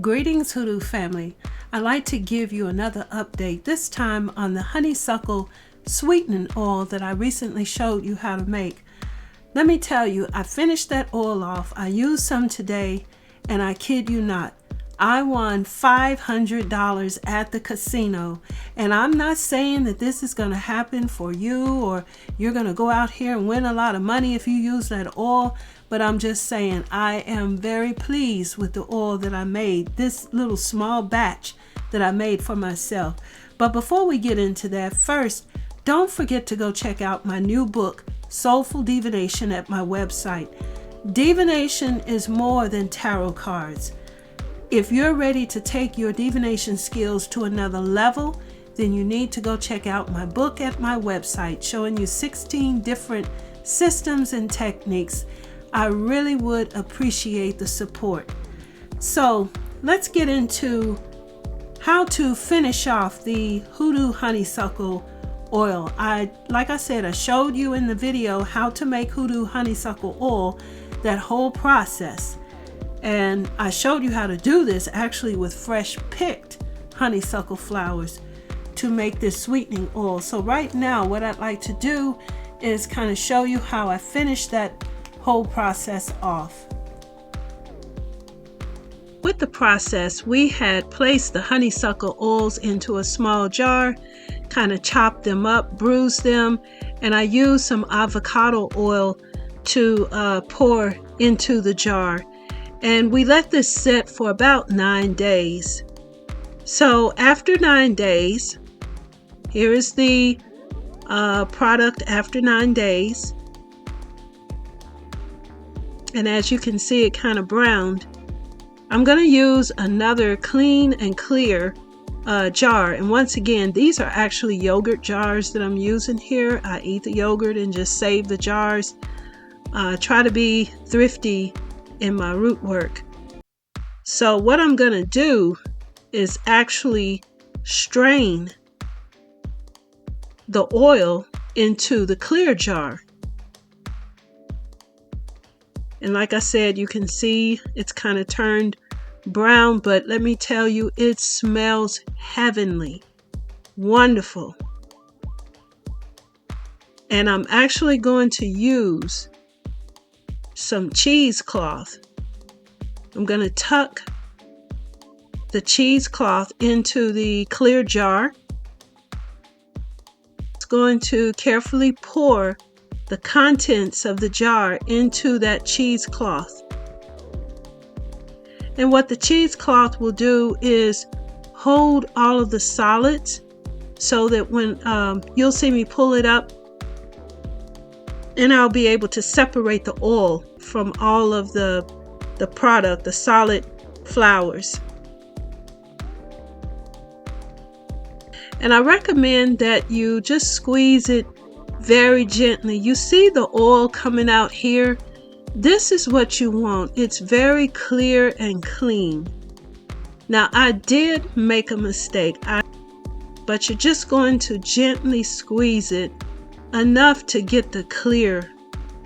Greetings, Hoodoo family. I'd like to give you another update, this time on the honeysuckle sweetening oil that I recently showed you how to make. Let me tell you, I finished that oil off. I used some today, and I kid you not, I won $500 at the casino. And I'm not saying that this is going to happen for you or you're going to go out here and win a lot of money if you use that oil, but I'm just saying I am very pleased with the oil that I made, this little small batch that I made for myself. But before we get into that, first, don't forget to go check out my new book, Soulful Divination, at my website. Divination is more than tarot cards. If you're ready to take your divination skills to another level, then you need to go check out my book at my website, showing you 16 different systems and techniques. I really would appreciate the support. So let's get into how to finish off the Hoodoo honeysuckle oil. Like I said, I showed you in the video how to make Hoodoo honeysuckle oil, that whole process. And I showed you how to do this actually with fresh picked honeysuckle flowers to make this sweetening oil. So right now what I'd like to do is kind of show you how I finished that whole process off. With the process, we had placed the honeysuckle oils into a small jar, kind of chopped them up, bruised them, and I used some avocado oil to pour into the jar. And we let this sit for about 9 days. So after 9 days, here is the product after 9 days. And as you can see, it kind of browned. I'm going to use another clean and clear jar. And once again, these are actually yogurt jars that I'm using here. I eat the yogurt and just save the jars. Try to be thrifty in my root work. So what I'm going to do is actually strain the oil into the clear jar. And like I said, you can see it's kind of turned brown, but let me tell you, it smells heavenly, wonderful. And I'm actually going to use some cheesecloth. I'm going to tuck the cheesecloth into the clear jar. It's going to carefully pour the contents of the jar into that cheesecloth. And what the cheesecloth will do is hold all of the solids so that when you'll see me pull it up, and I'll be able to separate the oil from all of the product, the solid flowers. And I recommend that you just squeeze it very gently. You see the oil coming out here? This is what you want. It's very clear and clean. Now I did make a mistake, but you're just going to gently squeeze it enough to get the clear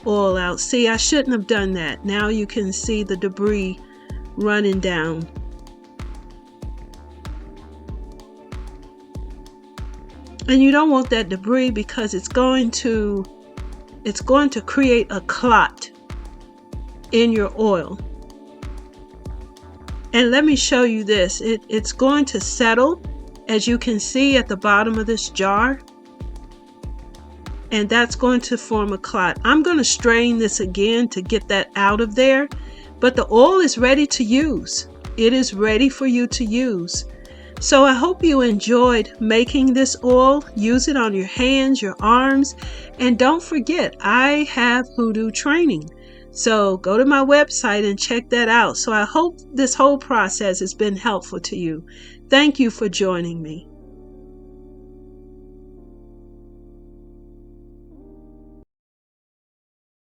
oil out. See, I shouldn't have done that. Now you can see the debris running down. And you don't want that debris because it's going to create a clot in your oil. And let me show you this. It's going to settle, as you can see at the bottom of this jar. And that's going to form a clot. I'm going to strain this again to get that out of there. But the oil is ready to use. It is ready for you to use. So I hope you enjoyed making this oil. Use it on your hands, your arms. And don't forget, I have Hoodoo training. So go to my website and check that out. So I hope this whole process has been helpful to you. Thank you for joining me.